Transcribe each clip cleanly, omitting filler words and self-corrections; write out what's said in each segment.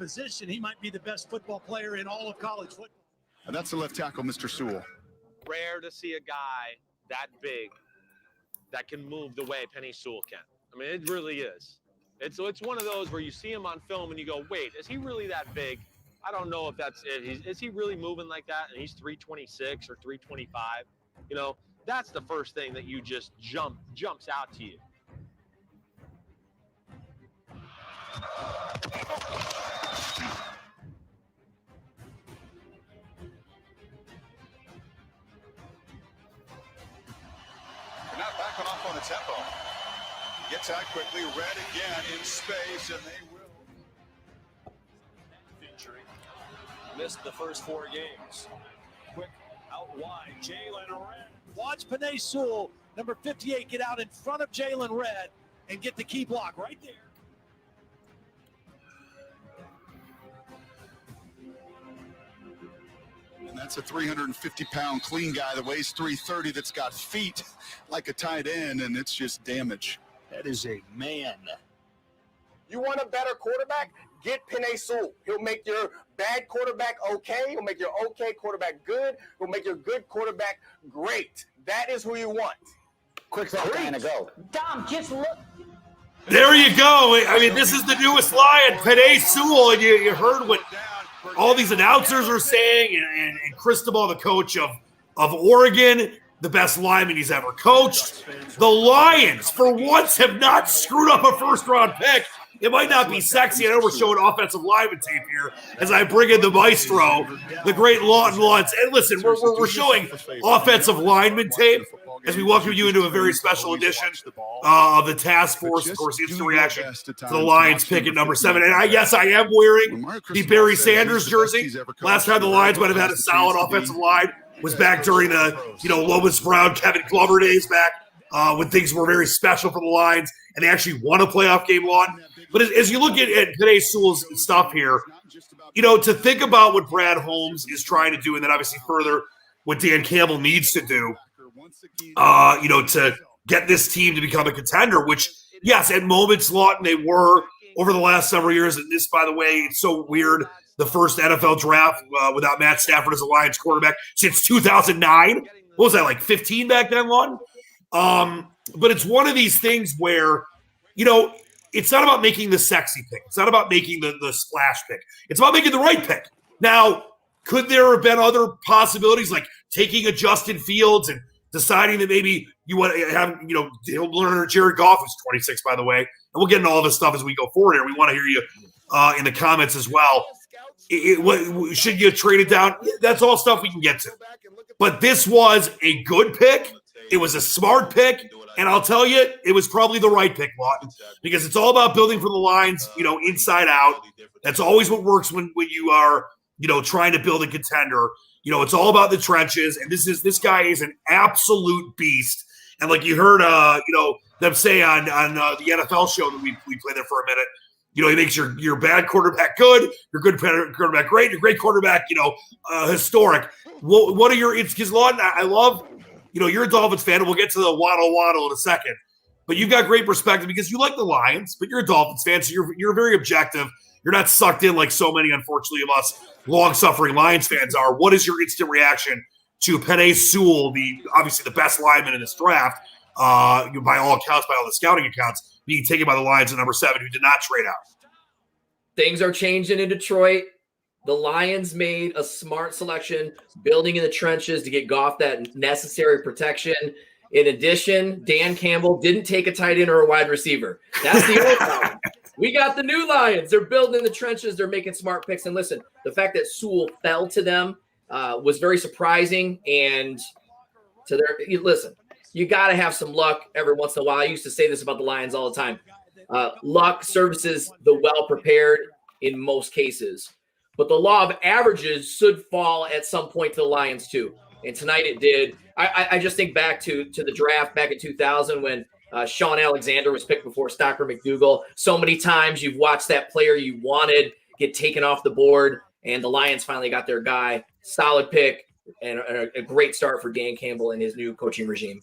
position, he might be the best football player in all of college football. And that's the left tackle, Mr. Sewell. Rare to see a guy that big that can move the way Penei Sewell can. I mean, it really is. It's one of those where you see him on film and you go, wait, is he really that big? I don't know if that's it. Is he really moving like that? And he's 326 or 325. You know, that's the first thing that you just jumps out to you. They're not backing off on the tempo. Gets out quickly, Red again in space, and they will. Injury. Missed the first 4 games. Quick out wide, Jalen Red. Watch Penei Sewell, number 58, get out in front of Jalen Red and get the key block right there. And that's a 350-pound clean guy that weighs 330 that's got feet like a tight end, and it's just damage. That is a man. You want a better quarterback? Get Penei Sewell. He'll make your bad quarterback okay. He'll make your okay quarterback good. He'll make your good quarterback great. That is who you want. Quick that guy to go. Dom, just look. There you go. I mean, this is the newest Lion, Penei Sewell, and you heard what all these announcers are saying, and Cristobal, the coach of Oregon, the best lineman he's ever coached. The Lions, for once, have not screwed up a first-round pick. It might not be sexy. I know we're showing offensive lineman tape here as I bring in the maestro, the great Lawton Lutz. And listen, we're showing offensive lineman tape as we welcome you into a very special edition of the Task Force. Of course, instant reaction to the Lions pick at number 7. And I am wearing the Barry Sanders jersey. Last time the Lions might have had a solid offensive line was back during the, Lomas Brown, Kevin Glover days back when things were very special for the Lions and they actually won a playoff game, Lawton. But as you look at Penei Sewell's stuff here, to think about what Brad Holmes is trying to do and then obviously further what Dan Campbell needs to do, to get this team to become a contender, which, yes, at moments, Lawton, they were over the last several years. And this, by the way, it's so weird. The first NFL draft without Matt Stafford as a Lions quarterback since 2009. What was that, like 15 back then, Lawton? But it's one of these things where, it's not about making the sexy pick. It's not about making the splash pick. It's about making the right pick. Now, could there have been other possibilities like taking a Justin Fields and deciding that maybe you want to have, he'll learn Jared Goff, who's 26, by the way, and we'll get into all this stuff as we go forward here. We want to hear you in the comments as well. Should you trade it down? That's all stuff we can get to. But this was a good pick. It was a smart pick. And I'll tell you, it was probably the right pick, Lawton, because it's all about building from the lines, inside out. That's always what works when you are, trying to build a contender. It's all about the trenches. And this guy is an absolute beast. And like you heard, them say on the NFL show that we played there for a minute, he makes your bad quarterback good, your good quarterback great, your great quarterback, historic. What are your – because, Lawton, I love – you're a Dolphins fan, and we'll get to the waddle in a second. But you've got great perspective because you like the Lions, but you're a Dolphins fan, so you're very objective. You're not sucked in like so many, unfortunately, of us long-suffering Lions fans are. What is your instant reaction to Penei Sewell, obviously the best lineman in this draft, by all accounts, by all the scouting accounts, being taken by the Lions at number 7, who did not trade out? Things are changing in Detroit. The Lions made a smart selection, building in the trenches to get Goff that necessary protection. In addition, Dan Campbell didn't take a tight end or a wide receiver. That's the old Lions. We got the new Lions. They're building in the trenches. They're making smart picks. And listen, the fact that Sewell fell to them was very surprising. And listen, you got to have some luck every once in a while. I used to say this about the Lions all the time. Luck services the well-prepared in most cases. But the law of averages should fall at some point to the Lions too. And tonight it did. I just think back to the draft back in 2000 when Sean Alexander was picked before Stocker McDougal. So many times you've watched that player you wanted get taken off the board, and the Lions finally got their guy. Solid pick and a great start for Dan Campbell and his new coaching regime.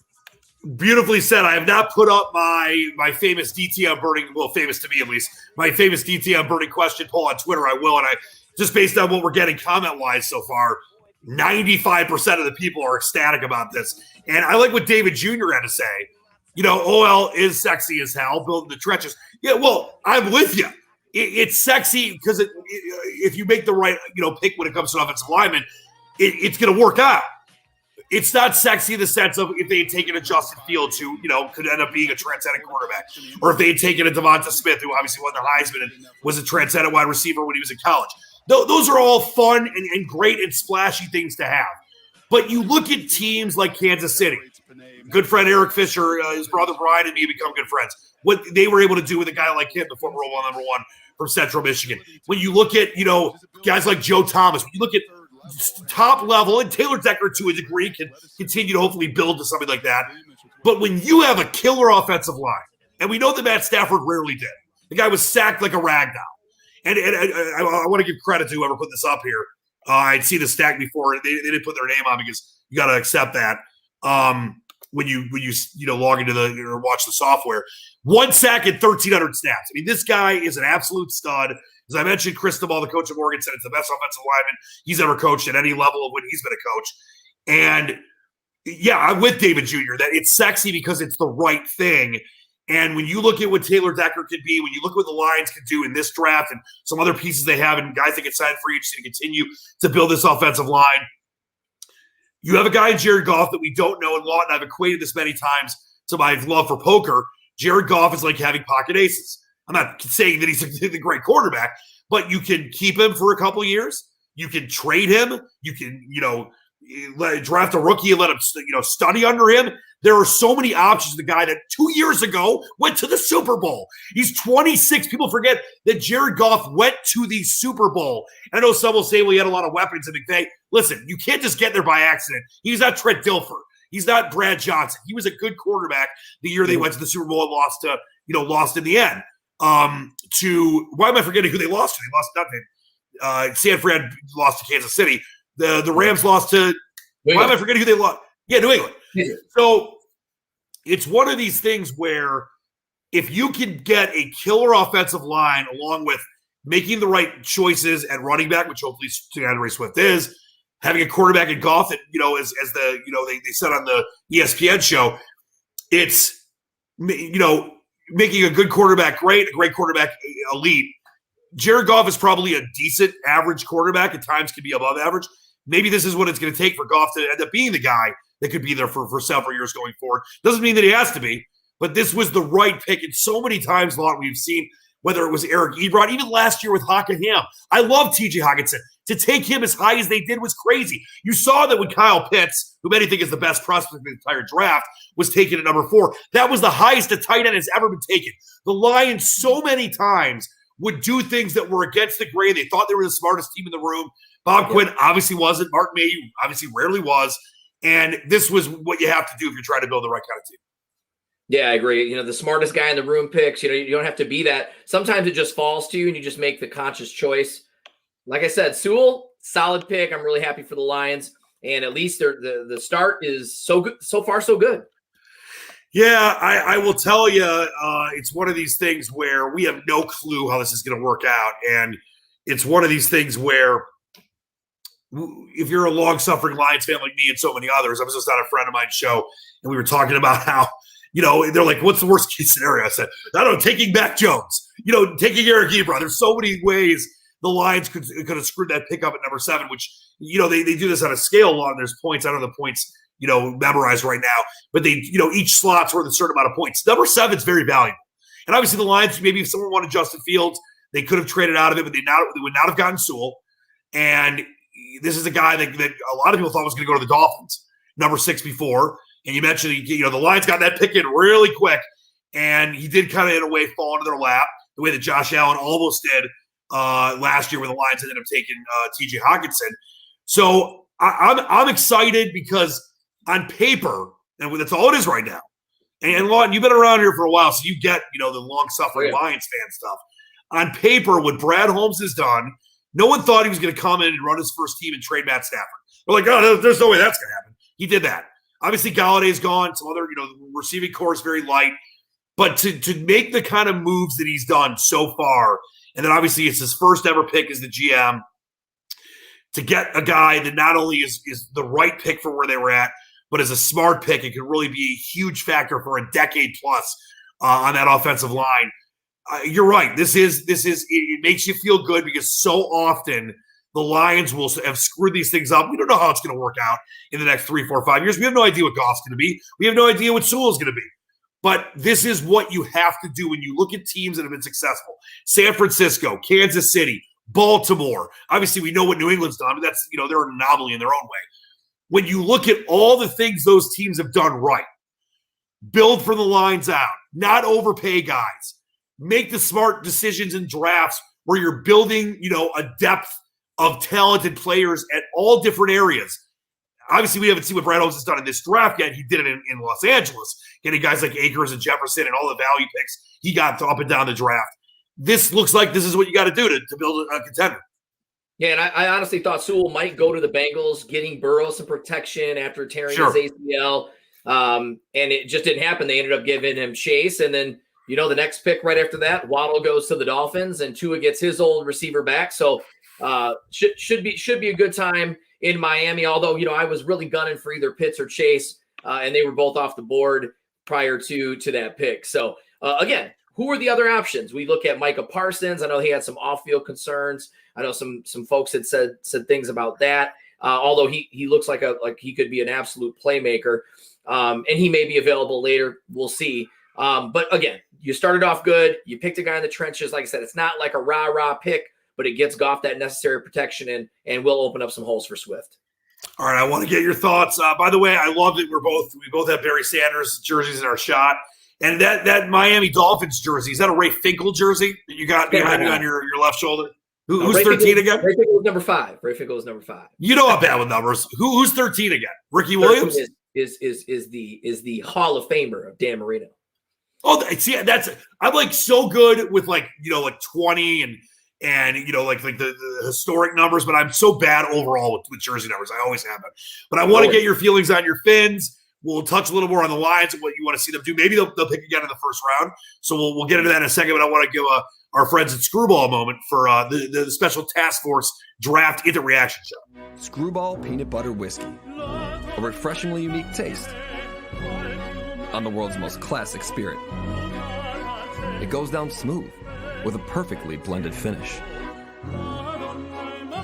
Beautifully said. I have not put up my famous DTM burning, well, famous to me at least, my famous DTM burning question poll on Twitter. I will, and I just based on what we're getting comment-wise so far, 95% of the people are ecstatic about this. And I like what David Jr. had to say. You know, OL is sexy as hell, building the trenches. Yeah, well, I'm with you. It's sexy because if you make the right, pick when it comes to offensive lineman, it's going to work out. It's not sexy in the sense of if they had taken a Justin Fields, who, could end up being a transcendent quarterback, or if they had taken a Devonta Smith, who obviously won the Heisman and was a transcendent wide receiver when he was in college. Those are all fun and great and splashy things to have. But you look at teams like Kansas City, good friend Eric Fisher, his brother Brian and me become good friends. What they were able to do with a guy like him, the former Roll number one from Central Michigan. When you look at, guys like Joe Thomas, when you look at top level, and Taylor Decker to a degree can continue to hopefully build to something like that. But when you have a killer offensive line, and we know that Matt Stafford rarely did. The guy was sacked like a rag doll. And I want to give credit to whoever put this up here. I'd seen the stack before. They didn't put their name on because you got to accept that when you log into or watch the software. 1 sack and 1,300 snaps. I mean, this guy is an absolute stud. As I mentioned, Cristobal, the coach of Oregon, said it's the best offensive lineman he's ever coached at any level of when he's been a coach. And, yeah, I'm with David Jr. that it's sexy because it's the right thing. And when you look at what Taylor Decker could be, when you look at what the Lions could do in this draft and some other pieces they have and guys that get signed free agency to continue to build this offensive line, you have a guy in Jared Goff that we don't know. And Lawton, I've equated this many times to my love for poker. Jared Goff is like having pocket aces. I'm not saying that he's a great quarterback, but you can keep him for a couple of years. You can trade him. You can, draft a rookie and let him, study under him. There are so many options. The guy that 2 years ago went to the Super Bowl. He's 26. People forget that Jared Goff went to the Super Bowl. I know some will say, well, he had a lot of weapons in McVay. Listen, you can't just get there by accident. He's not Trent Dilfer. He's not Brad Johnson. He was a good quarterback the year they went to the Super Bowl and lost in the end. Why am I forgetting who they lost to? They lost nothing. San Fran lost to Kansas City. The Rams lost to – why am I forgetting who they lost? Yeah, New England. Yeah. So it's one of these things where if you can get a killer offensive line along with making the right choices at running back, which hopefully DeAndre Swift is, having a quarterback in Goff that, as they said on the ESPN show, it's, making a good quarterback great, a great quarterback elite. Jared Goff is probably a decent average quarterback. At times can be above average. Maybe this is what it's going to take for Goff to end up being the guy that could be there for several years going forward. Doesn't mean that he has to be, but this was the right pick. And so many times, Lon, we've seen, whether it was Eric Ebron, even last year with Hockenham. I love TJ Hockenson. To take him as high as they did was crazy. You saw that when Kyle Pitts, who many think is the best prospect in the entire draft, was taken at number 4. That was the highest a tight end has ever been taken. The Lions so many times would do things that were against the grain. They thought they were the smartest team in the room. Bob Quinn obviously wasn't. Mark Mayhew obviously rarely was. And this was what you have to do if you're trying to build the right kind of team. Yeah, I agree. The smartest guy in the room picks. You don't have to be that. Sometimes it just falls to you and you just make the conscious choice. Like I said, Sewell, solid pick. I'm really happy for the Lions. And at least the start is so good. So far, so good. Yeah, I will tell you, it's one of these things where we have no clue how this is going to work out. And it's one of these things where if you're a long-suffering Lions fan like me and so many others, I was just on a friend of mine's show, and we were talking about how, they're like, what's the worst-case scenario? I said, I don't know, taking Mac Jones, taking Eric Ebron. There's so many ways the Lions could have screwed that pick up at number 7, which, they do this on a scale along. There's points. I don't know the points, memorized right now. But they, each slot's worth a certain amount of points. Number 7 is very valuable. And obviously the Lions, maybe if someone wanted Justin Fields, they could have traded out of it, but they would not have gotten Sewell. And this is a guy that a lot of people thought was going to go to the Dolphins, number 6 before. And you mentioned, the Lions got that pick in really quick. And he did kind of, in a way, fall into their lap, the way that Josh Allen almost did last year when the Lions ended up taking TJ Hockenson. So I'm excited because on paper, and that's all it is right now. And Lawton, you've been around here for a while, so you get, the long-suffering Lions fan stuff. On paper, what Brad Holmes has done, no one thought he was going to come in and run his first team and trade Matt Stafford. They're like, oh, there's no way that's going to happen. He did that. Obviously, Galladay's gone. Some other, the receiving core is very light. But to make the kind of moves that he's done so far, and then obviously it's his first ever pick as the GM, to get a guy that not only is the right pick for where they were at, but is a smart pick and can really be a huge factor for a decade plus on that offensive line. You're right. This is it makes you feel good because so often the Lions will have screwed these things up. We don't know how it's going to work out in the next 3, 4, 5 years. We have no idea what Goff's going to be. We have no idea what Sewell's going to be. But this is what you have to do when you look at teams that have been successful. San Francisco, Kansas City, Baltimore. Obviously, we know what New England's done, but that's, they're an anomaly in their own way. When you look at all the things those teams have done right, build from the lines out, not overpay guys, make the smart decisions in drafts where you're building, a depth of talented players at all different areas. Obviously, we haven't seen what Brad Holmes has done in this draft yet. He did it in Los Angeles, getting guys like Akers and Jefferson and all the value picks he got up and down the draft. This looks like this is what you got to do to build a contender. Yeah, and I honestly thought Sewell might go to the Bengals, getting Burrow some protection after tearing his ACL. And it just didn't happen. They ended up giving him Chase. And then, the next pick right after that, Waddle goes to the Dolphins and Tua gets his old receiver back. So should be a good time in Miami. Although, I was really gunning for either Pitts or Chase, and they were both off the board prior to that pick. So again, who are the other options? We look at Micah Parsons. I know he had some off-field concerns. I know some folks had said things about that. Although he looks like he could be an absolute playmaker, and he may be available later. We'll see. But again, you started off good. You picked a guy in the trenches. Like I said, it's not like a rah-rah pick, but it gets Goff that necessary protection and will open up some holes for Swift. All right, I want to get your thoughts. By the way, I love that we both have Barry Sanders jerseys in our shot. And that Miami Dolphins jersey, is that a Ray Finkel jersey that you got behind you on your left shoulder? Who's Ray 13 Finkel, again? Ray Finkel was number 5. Ray Finkel was number 5. You know I'm bad with numbers. Who's 13 again? Ricky Williams? Is the Hall of Famer of Dan Marino. Oh, see, I'm like so good with like 20 and like the historic numbers, but I'm so bad overall with jersey numbers. I always have been. But I want to get your feelings on your Fins. We'll touch a little more on the Lions and what you want to see them do. Maybe they'll pick again in the first round. So we'll get into that in a second. But I want to give our friends at Screwball a moment for the special task force draft into reaction show. Screwball Peanut Butter Whiskey. A refreshingly unique taste on the world's most classic spirit. It goes down smooth with a perfectly blended finish.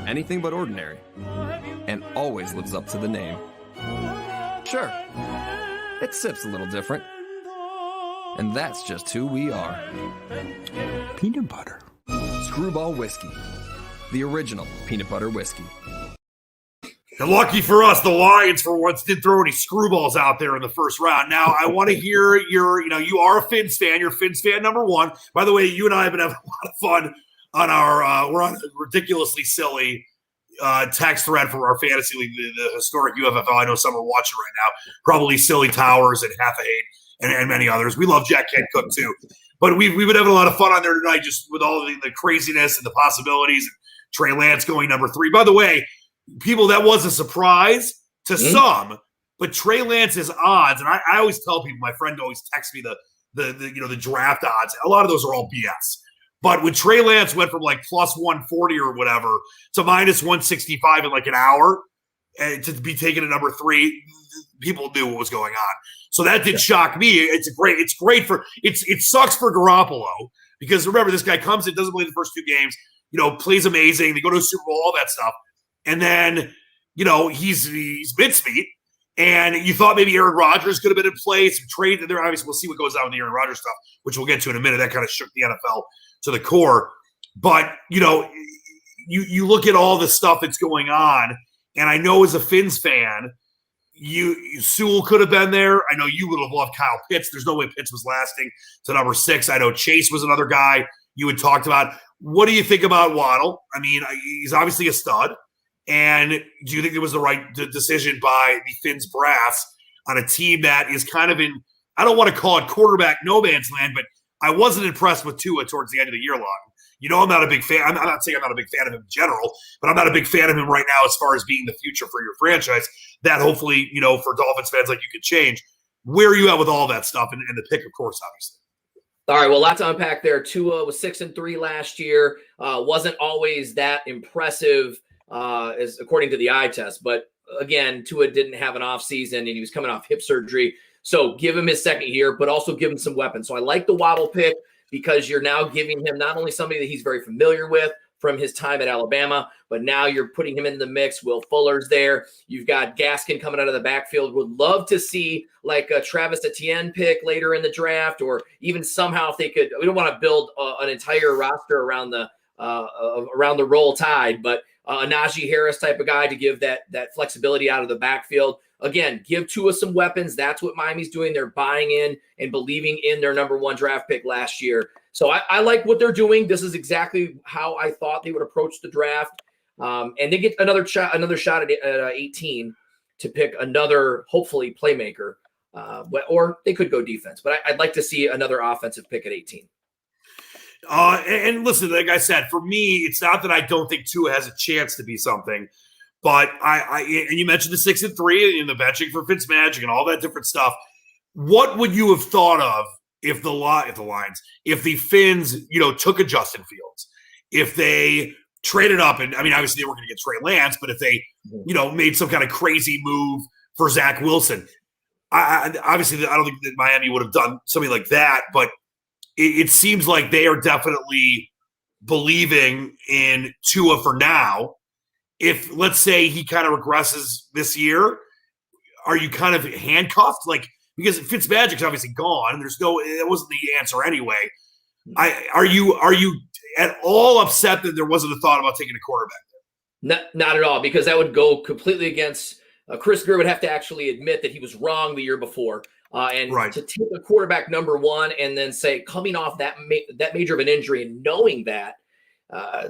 Anything but ordinary, and always lives up to the name. Sure, it sips a little different, and that's just who we are. Peanut butter. Screwball Whiskey, the original peanut butter whiskey. And lucky for us, the Lions for once didn't throw any screwballs out there in the first round. Now, I want to hear you are a Fins fan. You're Fins fan number 1. By the way, you and I have been having a lot of fun on we're on a ridiculously silly text thread for our fantasy league, the historic UFFL. I know some are watching right now. Probably Silly Towers and Half a Hate and many others. We love Jack Kent Cook too. But we've been having a lot of fun on there tonight just with all the craziness and the possibilities. And Trey Lance going number 3. By the way, people, that was a surprise to some, but Trey Lance's odds, and I always tell people, my friend always texts me the draft odds. A lot of those are all BS. But when Trey Lance went from like plus 140 or whatever to minus 165 in like an hour and to be taken at number 3, people knew what was going on. So that did shock me. It sucks for Garoppolo because remember, this guy comes in, doesn't play the first 2 games, plays amazing. They go to a Super Bowl, all that stuff. And then, he's mid-speed. And you thought maybe Aaron Rodgers could have been in play, some trade there. Obviously, we'll see what goes on with the Aaron Rodgers stuff, which we'll get to in a minute. That kind of shook the NFL to the core. But, you look at all the stuff that's going on, and I know as a Fins fan, Sewell could have been there. I know you would have loved Kyle Pitts. There's no way Pitts was lasting to number 6. I know Chase was another guy you had talked about. What do you think about Waddle? I mean, he's obviously a stud. And do you think it was the right decision by the Fins brass on a team that is kind of in, I don't want to call it quarterback no man's land, but I wasn't impressed with Tua towards the end of the year long. You know, I'm not a big fan. I'm not saying I'm not a big fan of him in general, but I'm not a big fan of him right now as far as being the future for your franchise. That hopefully, you know, for Dolphins fans like you could change. Where are you at with all that stuff and the pick, of course, obviously? All right, well, a lot to unpack there. Tua was 6-3 last year. Wasn't always that impressive as according to the eye test. But again, Tua didn't have an offseason, and he was coming off hip surgery. So give him his second year, but also give him some weapons. So I like the Waddle pick because you're now giving him not only somebody that he's very familiar with from his time at Alabama, but now you're putting him in the mix. Will Fuller's there. You've got Gaskin coming out of the backfield. Would love to see like a Travis Etienne pick later in the draft, or even somehow if they could. We don't want to build an entire roster around the Roll Tide, but a Najee Harris type of guy to give that flexibility out of the backfield. Again, give Tua some weapons. That's what Miami's doing. They're buying in and believing in their number one draft pick last year. So I like what they're doing. This is exactly how I thought they would approach the draft. And they get another shot at 18 to pick another, hopefully, playmaker. Or they could go defense. But I'd like to see another offensive pick at 18. And listen, like I said, for me, it's not that I don't think Tua has a chance to be something. But and you mentioned the 6-3 and the benching for Fitzmagic and all that different stuff. What would you have thought of if the Finns, you know, took a Justin Fields, if they traded up, and I mean, obviously they weren't going to get Trey Lance, but if they, you know, made some kind of crazy move for Zach Wilson, obviously I don't think that Miami would have done something like that, but it seems like they are definitely believing in Tua for now. If, let's say, he kind of regresses this year, are you kind of handcuffed? Like, because Fitzmagic's obviously gone, and it wasn't the answer anyway. Are you at all upset that there wasn't a thought about taking a quarterback there? Not at all, because that would go completely against Chris Grier would have to actually admit that he was wrong the year before. To take a quarterback number one and then say, coming off that major of an injury and knowing that,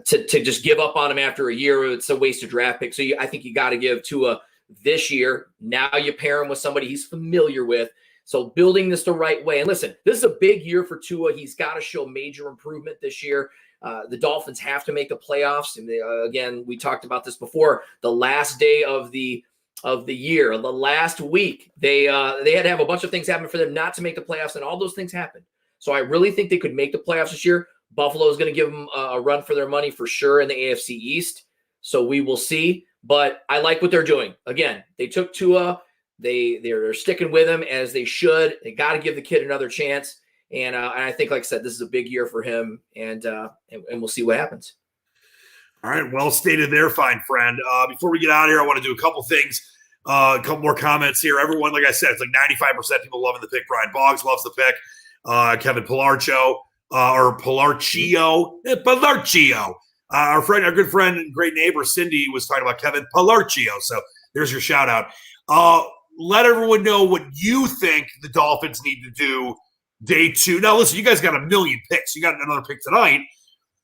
to just give up on him after a year, it's a wasted draft pick. So I think you got to give Tua this year. Now you pair him with somebody he's familiar with. So building this the right way. And listen, this is a big year for Tua. He's got to show major improvement this year. The Dolphins have to make the playoffs. And again, we talked about this before. The last day of the year, the last week, they had to have a bunch of things happen for them not to make the playoffs, and all those things happened. So I really think they could make the playoffs this year. Buffalo is going to give them a run for their money for sure in the AFC East. So we will see. But I like what they're doing. Again, they took Tua. They're sticking with him as they should. They got to give the kid another chance. And I think, like I said, this is a big year for him. And we'll see what happens. All right. Well stated there, fine friend. Before we get out of here, I want to do a couple things. A couple more comments here. Everyone, like I said, it's like 95% people loving the pick. Brian Boggs loves the pick. Kevin Pilarcio. Or Pilarcio. Our good friend and great neighbor Cindy was talking about Kevin Pilarcio. So there's your shout out. Let everyone know what you think the Dolphins need to do day two. Now, listen, you guys got a million picks. You got another pick tonight.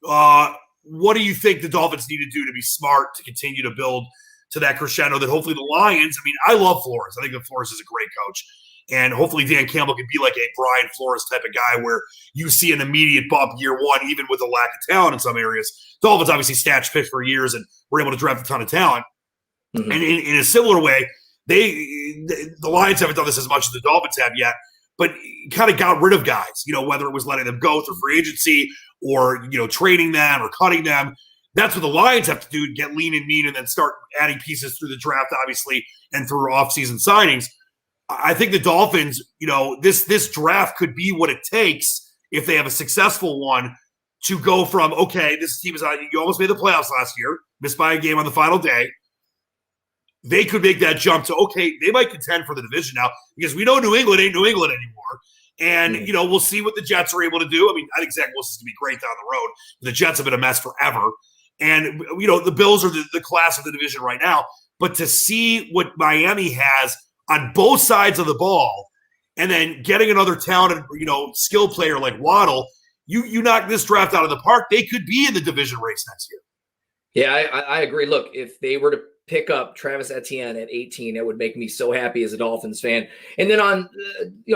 What do you think the Dolphins need to do to be smart to continue to build to that crescendo that hopefully the Lions, I mean, I love Flores. I think that Flores is a great coach. And hopefully Dan Campbell can be like a Brian Flores type of guy where you see an immediate bump year one, even with a lack of talent in some areas. Dolphins obviously stashed picks for years and were able to draft a ton of talent. Mm-hmm. And in a similar way, the Lions haven't done this as much as the Dolphins have yet, but kind of got rid of guys, you know, whether it was letting them go through free agency or, you know, trading them or cutting them. That's what the Lions have to do, get lean and mean and then start adding pieces through the draft, obviously, and through offseason signings. I think the Dolphins, you know, this draft could be what it takes if they have a successful one to go from, okay, this team is on, you almost made the playoffs last year, missed by a game on the final day. They could make that jump to, okay, they might contend for the division now because we know New England ain't New England anymore. And, you know, we'll see what the Jets are able to do. I mean, I think Zach Wilson's going to be great down the road. The Jets have been a mess forever. And, you know, the Bills are the class of the division right now. But to see what Miami has on both sides of the ball, and then getting another talented, you know, skill player like Waddle, you knock this draft out of the park, they could be in the division race next year. Yeah, I agree. Look, if they were to pick up Travis Etienne at 18. That would make me so happy as a Dolphins fan. And then on,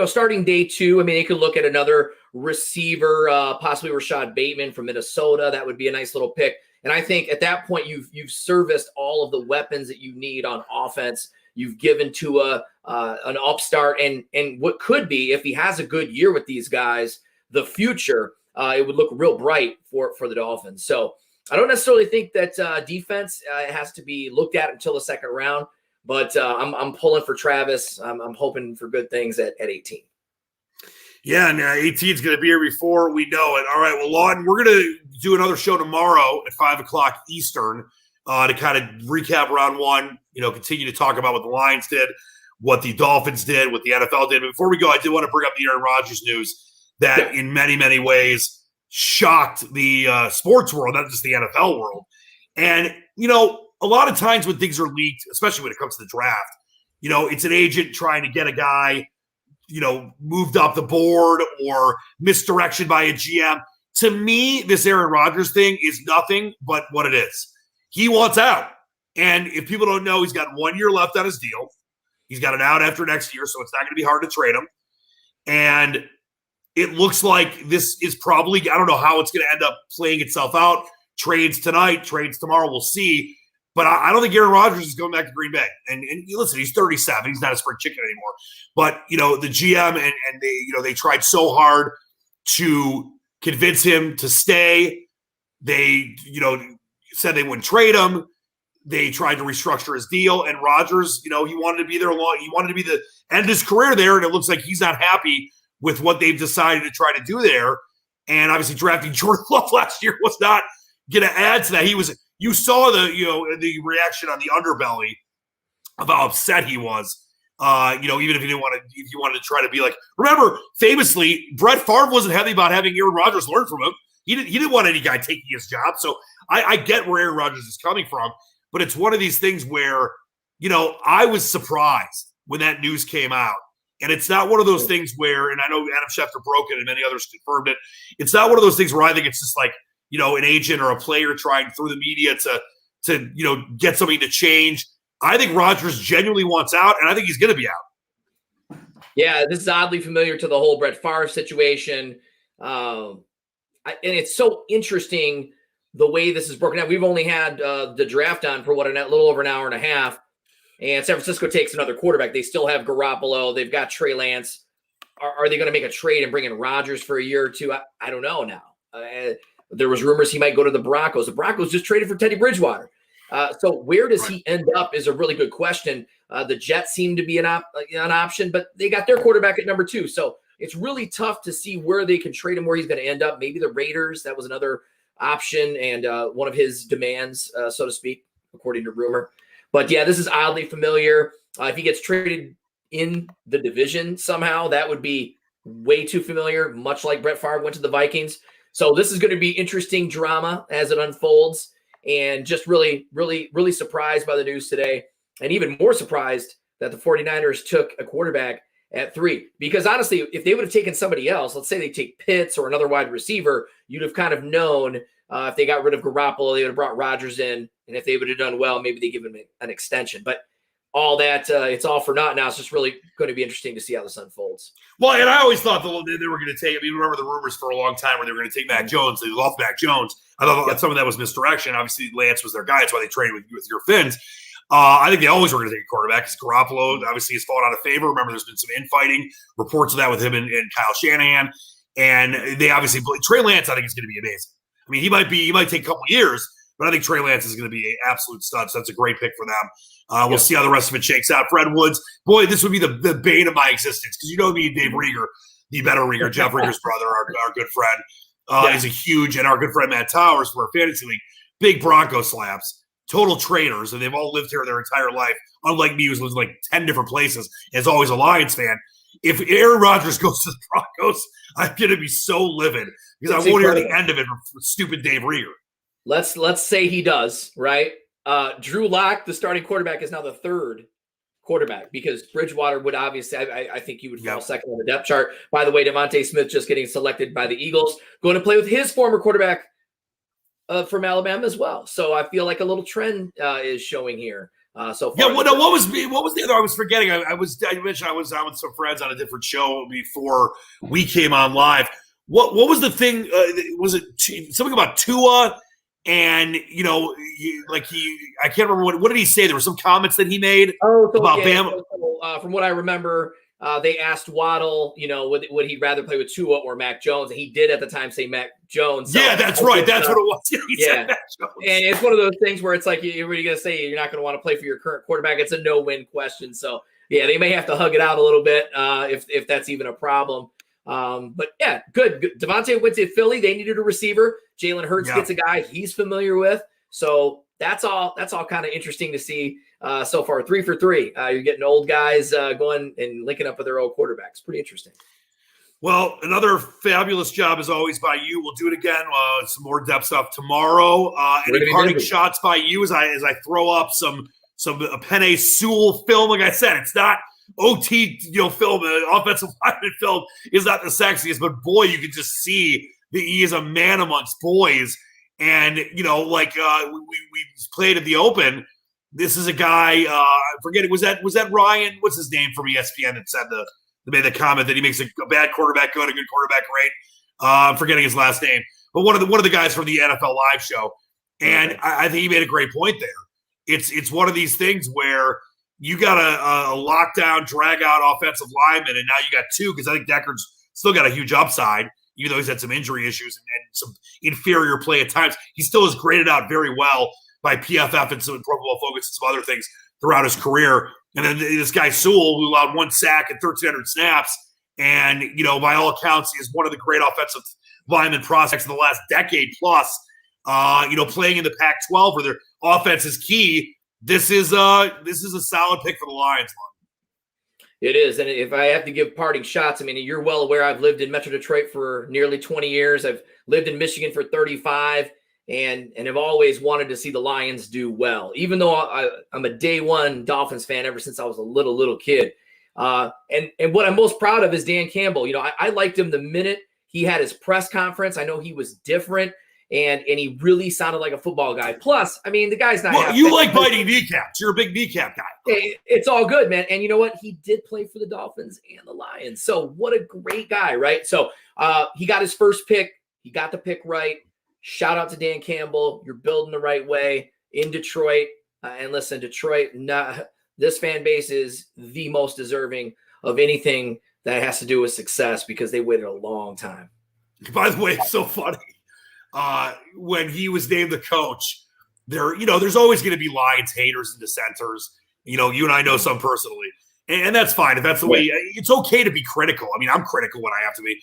starting day 2, I mean, they could look at another receiver, possibly Rashad Bateman from Minnesota. That would be a nice little pick. And I think at that point, you've serviced all of the weapons that you need on offense. You've given Tua an upstart, and what could be, if he has a good year with these guys, the future, it would look real bright for the Dolphins. So I don't necessarily think that defense has to be looked at until the second round, but I'm pulling for Travis. I'm hoping for good things at 18. Yeah, and 18 is going to be here before we know it. All right, well, Lawton, we're going to do another show tomorrow at 5 o'clock Eastern to kind of recap round 1, continue to talk about what the Lions did, what the Dolphins did, what the NFL did. But before we go, I did want to bring up the Aaron Rodgers news that in many, many ways shocked the sports world, not just the NFL world. And, a lot of times when things are leaked, especially when it comes to the draft, it's an agent trying to get a guy, moved up the board or misdirection by a GM. To me, this Aaron Rodgers thing is nothing but what it is. He wants out. And if people don't know, he's got 1 year left on his deal. He's got an out after next year, so it's not going to be hard to trade him. And it looks like this is probably, I don't know how it's going to end up playing itself out. Trades tonight, trades tomorrow, we'll see. But I don't think Aaron Rodgers is going back to Green Bay. And listen, he's 37. He's not a spring chicken anymore. But, the GM and they tried so hard to convince him to stay. They, said they wouldn't trade him. They tried to restructure his deal. And Rodgers, he wanted to be there long. He wanted to be the end of his career there. And it looks like he's not happy with what they've decided to try to do there. And obviously drafting Jordan Love last year was not going to add to that. You saw the reaction on the underbelly of how upset he was. Even if he wanted to try to be like, remember, famously, Brett Favre wasn't happy about having Aaron Rodgers learn from him. He didn't want any guy taking his job. So I get where Aaron Rodgers is coming from, but it's one of these things where, I was surprised when that news came out. And it's not one of those things where, and I know Adam Schefter broke it and many others confirmed it. It's not one of those things where I think it's just like, an agent or a player trying through the media to get something to change. I think Rodgers genuinely wants out, and I think he's going to be out. Yeah, this is oddly familiar to the whole Brett Favre situation. And it's so interesting the way this is broken down. We've only had the draft on for a little over an hour and a half, and San Francisco takes another quarterback. They still have Garoppolo. They've got Trey Lance. Are they going to make a trade and bring in Rodgers for a year or two? I don't know now. There was rumors he might go to the Broncos. The Broncos just traded for Teddy Bridgewater. So where does he end up is a really good question. The Jets seem to be an option, but they got their quarterback at number 2. So it's really tough to see where they can trade him, where he's going to end up. Maybe the Raiders, that was another option and one of his demands, so to speak, according to rumor. But yeah, this is oddly familiar. If he gets traded in the division somehow, that would be way too familiar, much like Brett Favre went to the Vikings. So this is going to be interesting drama as it unfolds, and just really, really, really surprised by the news today, and even more surprised that the 49ers took a quarterback at 3. Because honestly, if they would have taken somebody else, let's say they take Pitts or another wide receiver, you'd have kind of known if they got rid of Garoppolo, they would have brought Rodgers in, and if they would have done well, maybe they give him an extension. But all that, it's all for naught now. It's just really going to be interesting to see how this unfolds. Well, and I always thought they were going to take, remember the rumors for a long time where they were going to take Mac Jones. They loved Mac Jones. I thought some of that was misdirection. Obviously, Lance was their guy. That's why they traded with your Fins. I think they always were going to take a quarterback because Garoppolo obviously has fallen out of favor. Remember, there's been some infighting, reports of that with him and Kyle Shanahan. And they obviously – Trey Lance, I think, is going to be amazing. He might take a couple years, but I think Trey Lance is going to be an absolute stud. So that's a great pick for them. We'll see how the rest of it shakes out. Fred Woods, boy, this would be the bane of my existence because me and Dave Rieger, the better Rieger, Jeff Rieger's brother, our good friend, is a huge, and our good friend Matt Towers, for our fantasy league, big Bronco slaps, total traders, and they've all lived here their entire life. Unlike me, who's lived in like 10 different places, is always a Lions fan. If Aaron Rodgers goes to the Broncos, I'm going to be so livid because I won't hear the end of it from stupid Dave Rieger. Let's say he does, right? Drew Lock, the starting quarterback, is now the 3rd quarterback because Bridgewater would obviously, I think he would fall second on the depth chart. By the way, Devontae Smith just getting selected by the Eagles, going to play with his former quarterback from Alabama as well. So I feel like a little trend is showing here. so far. Yeah, what was the other? I was forgetting. I mentioned I was out with some friends on a different show before we came on live. What was the thing? Was it something about Tua? And I can't remember what did he say? There were some comments that he made about Bama. From what I remember, they asked Waddle, would he rather play with Tua or Mac Jones? And he did at the time say Mac Jones. So yeah, that's right. That's what it was. He said Mac Jones. And it's one of those things where it's like, what are you going to say? You're not going to want to play for your current quarterback. It's a no-win question. So, yeah, they may have to hug it out a little bit if that's even a problem. But, yeah, good. Devontae went to Philly. They needed a receiver. Jalen Hurts gets a guy he's familiar with. So that's all kind of interesting to see so far. 3 for 3. You're getting old guys going and linking up with their old quarterbacks. Pretty interesting. Well, another fabulous job as always by you. We'll do it again. Some more depth stuff tomorrow. Any parting shots by you as I throw up some Penei Sewell film? Like I said, it's not OT film. Offensive lineman film is not the sexiest, but boy, you can just see that he is a man amongst boys. And we played at the Open. This is a guy. I forget it was that Ryan. What's his name from ESPN that said made the comment that he makes a bad quarterback good, a good quarterback great. I'm forgetting his last name, but one of the guys from the NFL Live show, and I think he made a great point there. It's one of these things where you got a lockdown, drag out offensive lineman, and now you got 2 because I think Decker's still got a huge upside, even though he's had some injury issues and some inferior play at times. He still is graded out very well by PFF and some Pro Football Focus and some other things throughout his career. And then this guy Sewell, who allowed 1 sack and 1,300 snaps, and by all accounts, he is one of the great offensive lineman prospects in the last decade plus. Playing in the Pac-12 where their offense is key. This is a solid pick for the Lions. It is, and if I have to give parting shots, I mean, you're well aware I've lived in Metro Detroit for nearly 20 years. I've lived in Michigan for 35. And have always wanted to see the Lions do well, even though I'm a day one Dolphins fan ever since I was a little kid. And what I'm most proud of is Dan Campbell. I liked him the minute he had his press conference. I know he was different, and he really sounded like a football guy. Plus, I mean, the guy's not. Well, you like biting kneecaps. You're a big kneecap guy. It's all good, man. And you know what? He did play for the Dolphins and the Lions. So what a great guy, right? So he got his first pick. He got the pick right. Shout out to Dan Campbell. You're building the right way in Detroit. And listen, Detroit, this fan base is the most deserving of anything that has to do with success because they waited a long time. By the way, it's so funny. When he was named the coach, there's always going to be Lions haters and dissenters. You and I know some personally. And that's fine. If that's the way, it's okay to be critical. I mean, I'm critical when I have to be.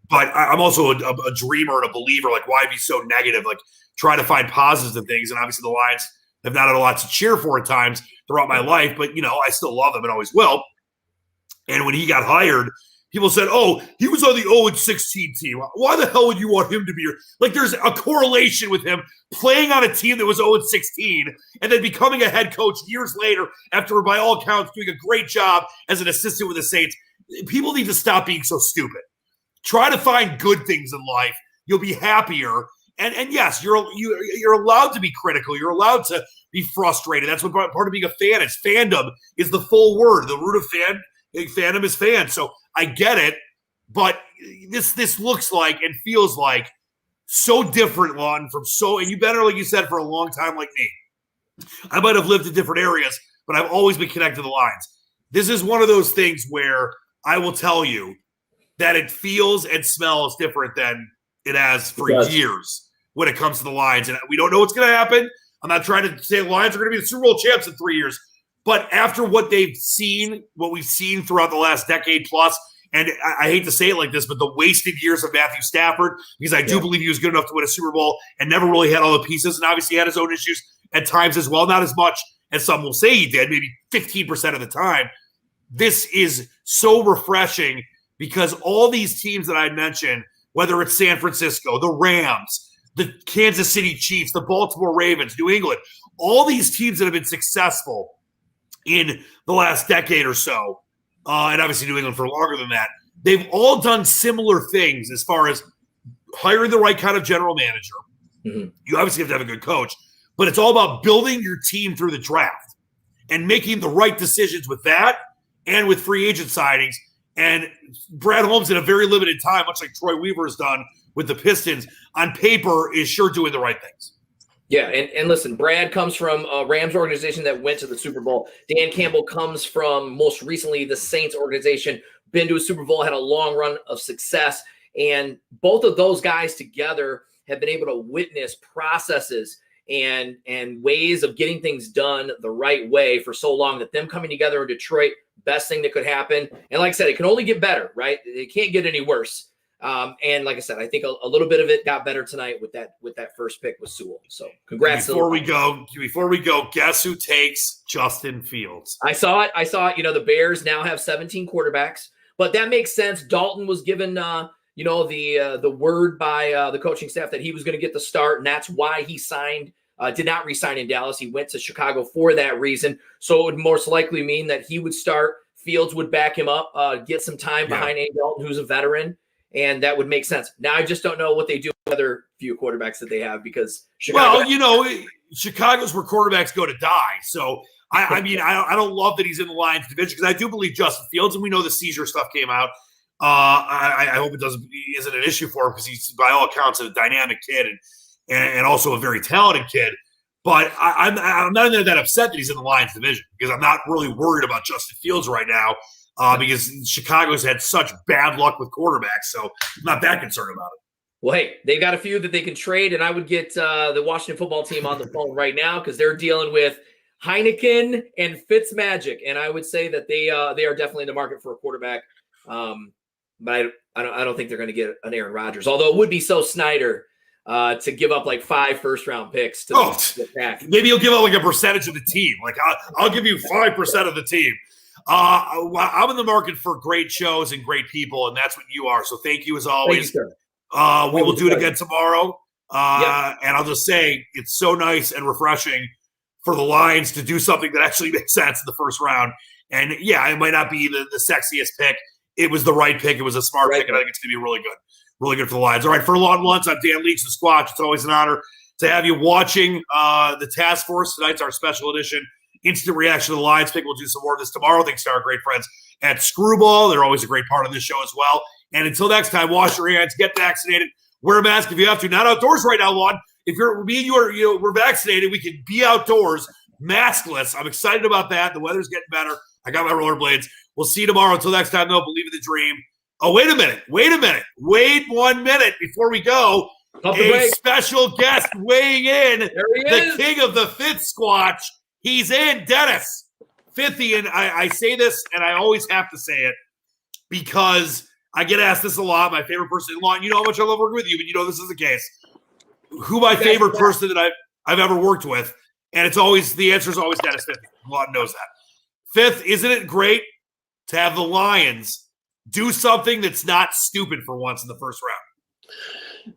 But I'm also a dreamer and a believer. Like, why be so negative? Like, try to find positives in things. And obviously, the Lions have not had a lot to cheer for at times throughout my life. But, I still love them and always will. And when he got hired, people said, oh, he was on the 0-16 team. Why the hell would you want him to be here? Like, there's a correlation with him playing on a team that was 0-16 and then becoming a head coach years later after, by all accounts, doing a great job as an assistant with the Saints. People need to stop being so stupid. Try to find good things in life. You'll be happier. And yes, you're allowed to be critical. You're allowed to be frustrated. That's what part of being a fan is. Fandom is the full word. The root of fandom is fan. So I get it, but this looks like and feels like so different, Lawton, and you've been there, like you said, for a long time like me. I might have lived in different areas, but I've always been connected to the Lions. This is one of those things where I will tell you that it feels and smells different than it has for years when it comes to the Lions. And we don't know what's going to happen. I'm not trying to say the Lions are going to be the Super Bowl champs in 3 years. But after what we've seen throughout the last decade plus, and I hate to say it like this, but the wasted years of Matthew Stafford, because I do believe he was good enough to win a Super Bowl and never really had all the pieces, and obviously had his own issues at times as well, not as much as some will say he did, maybe 15% of the time. This is so refreshing because all these teams that I mentioned, whether it's San Francisco, the Rams, the Kansas City Chiefs, the Baltimore Ravens, New England, all these teams that have been successful in the last decade or so, and obviously New England for longer than that, they've all done similar things as far as hiring the right kind of general manager. Mm-hmm. You obviously have to have a good coach, but it's all about building your team through the draft. and making the right decisions with that and with free agent signings. And Brad Holmes in a very limited time, much like Troy Weaver has done with the Pistons, on paper is sure doing the right things. Yeah, and listen, Brad comes from a Rams organization that went to the Super Bowl. Dan Campbell comes from, most recently, the Saints organization, been to a Super Bowl, had a long run of success. And both of those guys together have been able to witness processes and ways of getting things done the right way for so long that them coming together in Detroit, best thing that could happen. And like I said, it can only get better, right? It can't get any worse. And like I said, I think a little bit of it got better tonight with that first pick with Sewell. So congrats. Before we go, guess who takes Justin Fields? I saw it. The Bears now have 17 quarterbacks, but that makes sense. Dalton was given, the word by the coaching staff that he was going to get the start, and that's why he did not re-sign in Dallas. He went to Chicago for that reason. So it would most likely mean that he would start. Fields would back him up, get some time behind Andy Dalton, who's a veteran. And that would make sense. Now, I just don't know what they do with other few quarterbacks that they have because Chicago. Well, Chicago's where quarterbacks go to die. So, I don't love that he's in the Lions division because I do believe Justin Fields, and we know the seizure stuff came out. I hope it isn't an issue for him because he's, by all accounts, a dynamic kid and also a very talented kid. But I'm not that upset that he's in the Lions division because I'm not really worried about Justin Fields right now. Because Chicago's had such bad luck with quarterbacks, so I'm not that concerned about it. Well, hey, they've got a few that they can trade, and I would get the Washington football team on the phone right now because they're dealing with Heineken and Fitzmagic, and I would say that they are definitely in the market for a quarterback. But I don't think they're going to get an Aaron Rodgers, although it would be so Snyder to give up like 5 first-round picks to the Pack. Maybe he'll give up like a percentage of the team. Like I'll give you 5% of the team. I'm in the market for great shows and great people, and that's what you are. So thank you as always. Thank you, we will do it again tomorrow. And I'll just say it's so nice and refreshing for the Lions to do something that actually makes sense in the first round. And yeah, it might not be the sexiest pick. It was the right pick. It was a smart pick, and I think it's going to be really good for the Lions. All right, for Long Lunch, I'm Dan Leach, the Squatch. It's always an honor to have you watching the Task Force. Tonight's our special edition. Instant reaction to the Lions pick. We'll do some more of this tomorrow. Thanks to our great friends at Screwball. They're always a great part of this show as well. And until next time, wash your hands, get vaccinated, wear a mask if you have to. Not outdoors right now, Lon. If we're vaccinated, we can be outdoors, maskless. I'm excited about that. The weather's getting better. I got my rollerblades. We'll see you tomorrow. Until next time, though, believe in the dream. Oh, wait a minute. Wait 1 minute before we go. A special guest weighing in. The king of the fifth Squatch. He's in, Dennis Fithian. I say this, and I always have to say it because I get asked this a lot. My favorite person in law, and you know how much I love working with you, but you know this is the case. Who my favorite person that I've ever worked with, and the answer is always Dennis Fithian. Lawton knows that. Fifth, isn't it great to have the Lions do something that's not stupid for once in the first round?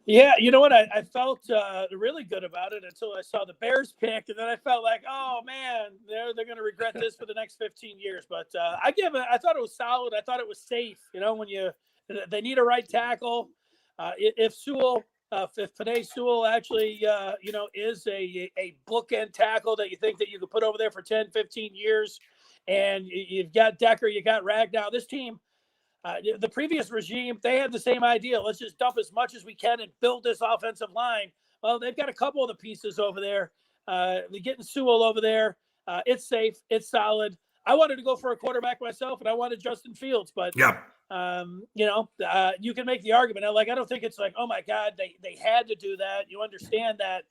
Yeah, you know what? I felt really good about it until I saw the Bears pick, and then I felt like, oh man, they're going to regret this for the next 15 years. But I thought it was solid. I thought it was safe. When they need a right tackle. If Penei Sewell actually is a bookend tackle that you think that you could put over there for 10, 15 years, and you've got Decker, you got Ragnow, this team. The previous regime, they had the same idea. Let's just dump as much as we can and build this offensive line. Well, they've got a couple of the pieces over there. They're getting Sewell over there. It's safe. It's solid. I wanted to go for a quarterback myself, and I wanted Justin Fields. But, you can make the argument. I don't think it's like, oh, my God, they had to do that. You understand that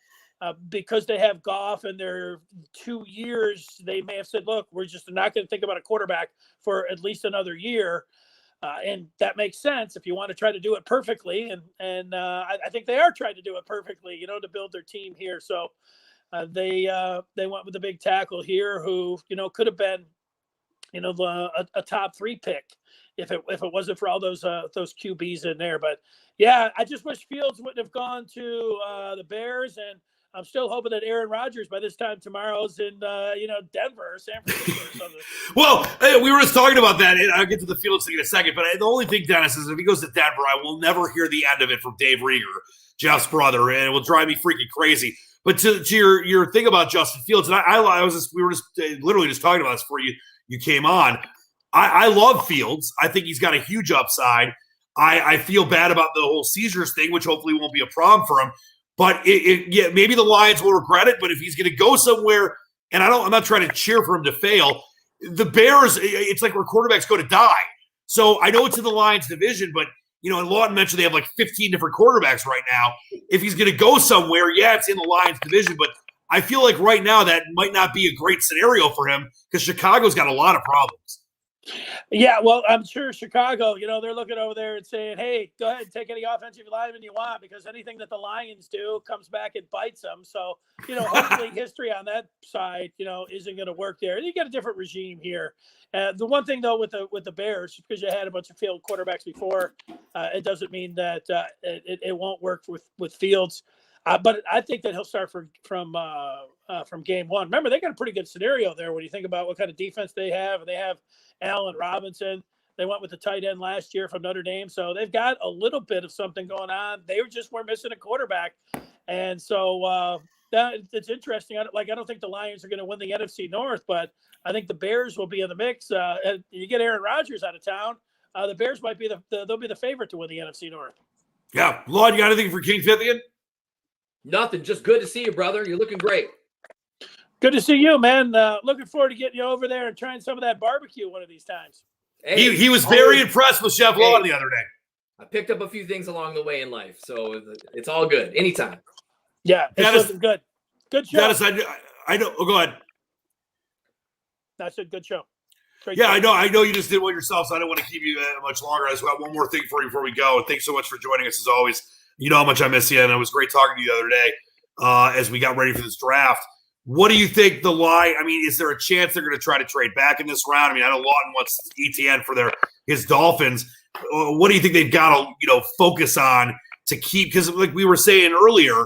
because they have Goff and their 2 years, they may have said, look, we're just not going to think about a quarterback for at least another year. And that makes sense if you want to try to do it perfectly. And I think they are trying to do it perfectly, to build their team here. So they went with the big tackle here who, could have been, a top 3 pick if it wasn't for all those QBs in there. But, yeah, I just wish Fields wouldn't have gone to the Bears. And I'm still hoping that Aaron Rodgers by this time tomorrow is in, Denver or San Francisco or something. Well, we were just talking about that, and I'll get to the Fields thing in a second. But the only thing, Dennis, is if he goes to Denver, I will never hear the end of it from Dave Rieger, Jeff's brother, and it will drive me freaking crazy. But to your thing about Justin Fields, and we were just literally just talking about this before you came on. I love Fields. I think he's got a huge upside. I feel bad about the whole seizures thing, which hopefully won't be a problem for him. But maybe the Lions will regret it. But if he's going to go somewhere, and I'm not trying to cheer for him to fail. The Bears, it's like where quarterbacks go to die. So I know it's in the Lions division, but and Lawton mentioned they have like 15 different quarterbacks right now. If he's going to go somewhere, it's in the Lions division, but I feel like right now that might not be a great scenario for him because Chicago's got a lot of problems. Yeah, well, I'm sure Chicago, they're looking over there and saying, hey, go ahead and take any offensive lineman you want because anything that the Lions do comes back and bites them. So, hopefully history on that side, isn't going to work there. You got a different regime here. The one thing, though, with the Bears, because you had a bunch of field quarterbacks before, it doesn't mean that it won't work with Fields. But I think that he'll start from game one. Remember, they got a pretty good scenario there when you think about what kind of defense they have. They have Allen Robinson. They went with the tight end last year from Notre Dame. So they've got a little bit of something going on. They were missing a quarterback. And so it's interesting. I don't think the Lions are going to win the NFC North, but I think the Bears will be in the mix. You get Aaron Rodgers out of town. The Bears might be they'll be the favorite to win the NFC North. Yeah. Lon, you got anything for King Fithian? Nothing. Just good to see you, brother. You're looking great. Good to see you, man. Looking forward to getting you over there and trying some of that barbecue one of these times. Hey, he was very impressed with Chef Lawton the other day. I picked up a few things along the way in life, so it's all good. Anytime. Yeah, it's looking good. Good show. Dennis, I know. Oh, go ahead. That's a good show. Great show. I know you just did one yourself, so I don't want to keep you much longer. I just got one more thing for you before we go. Thanks so much for joining us as always. You know how much I miss you, and it was great talking to you the other day as we got ready for this draft. What do you think the line? I mean, is there a chance they're going to try to trade back in this round? I mean, I know Lawton wants ETN for his Dolphins. What do you think they've got to focus on to keep? Because like we were saying earlier,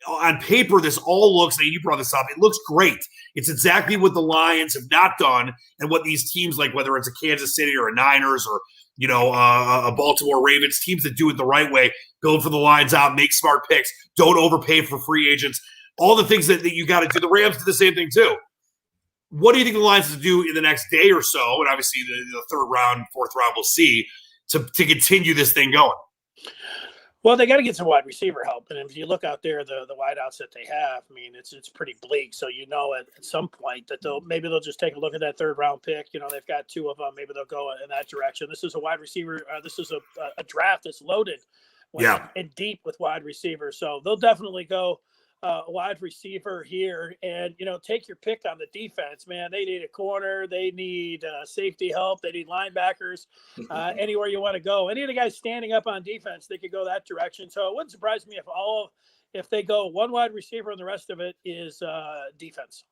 on paper, this all looks. And you brought this up. It looks great. It's exactly what the Lions have not done, and what these teams like, whether it's a Kansas City or a Niners or a Baltimore Ravens, teams that do it the right way, build for the lines out, make smart picks, don't overpay for free agents. All the things that you got to do. The Rams do the same thing too. What do you think the Lions will do in the next day or so? And obviously the third round, fourth round, we'll see to continue this thing going. Well, they got to get some wide receiver help. And if you look out there, the wideouts that they have, I mean, it's pretty bleak. So at some point that they'll just take a look at that third round pick. They've got two of them. Maybe they'll go in that direction. This is a wide receiver. This is a draft that's loaded and deep with wide receivers. So they'll definitely go wide receiver here, and take your pick on the defense, man. They need a corner, they need safety help, they need linebackers. Anywhere you want to go, any of the guys standing up on defense, they could go that direction. So it wouldn't surprise me if they go one wide receiver and the rest of it is defense.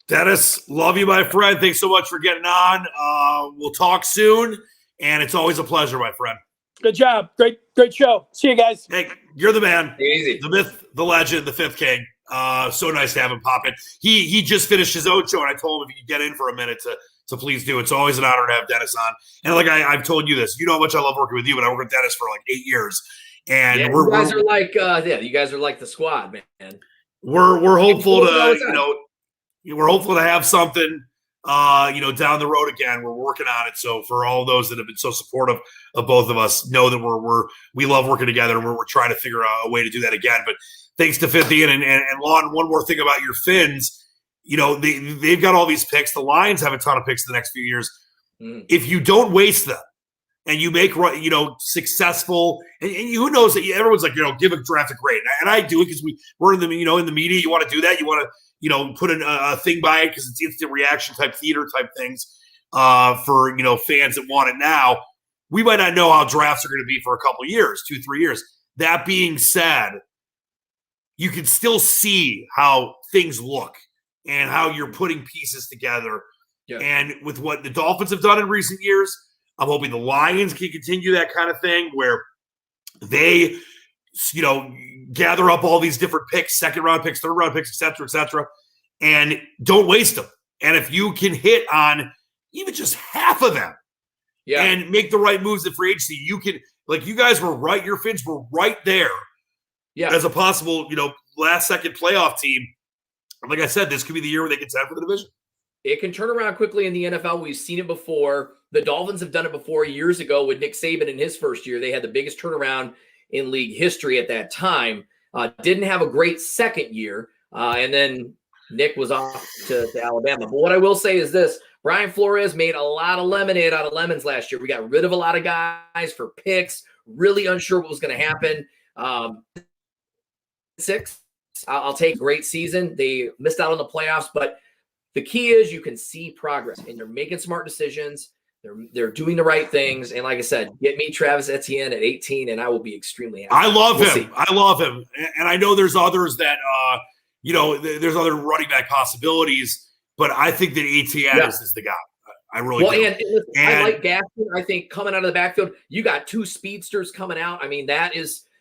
Dennis, love you, my friend. Thanks so much for getting on. We'll talk soon, and it's always a pleasure, my friend. Good job. Great show. See you guys. Hey, you're the man. Easy. The myth, the legend, the fifth king. So nice to have him pop in. He just finished his own show, and I told him if he could get in for a minute to please do. It's always an honor to have Dennis on. And like I've told you this, you know how much I love working with you, but I worked with Dennis for like 8 years. And you guys are like you guys are like the squad, man. We're hopeful we're hopeful to have something down the road again. We're working on it. So for all those that have been so supportive of both of us, know that we love working together, and we're trying to figure out a way to do that again. But thanks to Fithian and Lon, one more thing about your Fins. They've got all these picks. The Lions have a ton of picks in the next few years. If you don't waste them and you make successful, and who knows that everyone's like, give a draft a grade. And I do it because we're in the in the media. You want to do that. You want to put a thing by it because it's instant reaction type theater type things for fans that want it now. We might not know how drafts are going to be for a couple of years, 2-3 years. That being said, you can still see how things look and how you're putting pieces together. Yeah. And with what the Dolphins have done in recent years, I'm hoping the Lions can continue that kind of thing where they gather up all these different picks, second-round picks, third-round picks, et cetera, and don't waste them. And if you can hit on even just half of them and make the right moves at free agency, you can – like you guys were right. Your Finns were right there as a possible, last-second playoff team. Like I said, this could be the year where they get set for the division. It can turn around quickly in the NFL. We've seen it before. The Dolphins have done it before years ago with Nick Saban in his first year. They had the biggest turnaround in league history at that time. Didn't have a great second year. And then Nick was off to Alabama. But what I will say is this. Brian Flores made a lot of lemonade out of lemons last year. We got rid of a lot of guys for picks. Really unsure what was going to happen. 6. I'll take a great season. They missed out on the playoffs, but the key is you can see progress, and they're making smart decisions. They're doing the right things. And like I said, get me Travis Etienne at 18, and I will be extremely happy. I love him. I love him. And I know there's others that, there's other running back possibilities, but I think that Etienne is the guy. I really do. And I like Gaskin. I think coming out of the backfield, you got 2 speedsters coming out. I mean,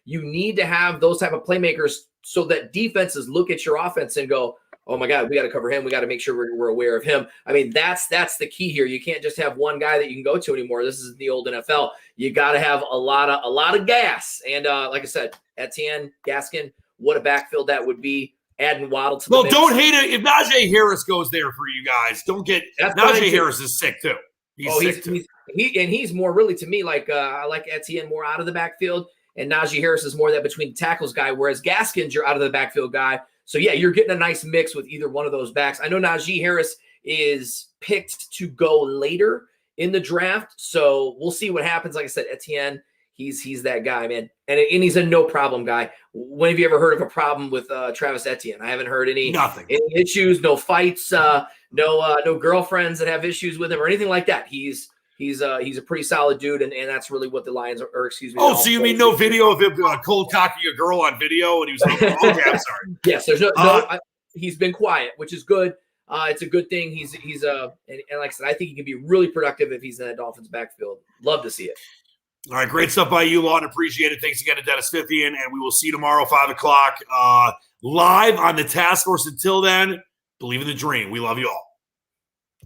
you need to have those type of playmakers so that defenses look at your offense and go, oh my God, we got to cover him. We got to make sure we're aware of him. I mean, that's the key here. You can't just have one guy that you can go to anymore. This is the old NFL. You got to have a lot of gas. And like I said, Etienne, Gaskin, what a backfield that would be. Adding Waddle to the mix. Don't hate it if Najee Harris goes there for you guys. Don't get Najee Harris is sick too. He's more really to me like I like Etienne more out of the backfield, and Najee Harris is more that between tackles guy. Whereas Gaskin's your out of the backfield guy. So yeah, you're getting a nice mix with either one of those backs. I know Najee Harris is picked to go later in the draft, so we'll see what happens. Like I said, Etienne. He's that guy, man. And he's a no problem guy. When have you ever heard of a problem with Travis Etienne? I haven't heard any issues, no fights, no girlfriends that have issues with him or anything like that. He's a pretty solid dude, and that's really what the Lions are. Excuse me. Oh, so you mean no video of him cold cocking a girl on video and he was okay, I'm sorry. Yes, there's he's been quiet, which is good. It's a good thing. He's and like I said, I think he can be really productive if he's in that Dolphins backfield. Love to see it. All right, great stuff by you, Lawton. Appreciate it. Thanks again to Dennis Fithian, and we will see you tomorrow, 5 o'clock, live on the Task Force. Until then, believe in the dream. We love you all.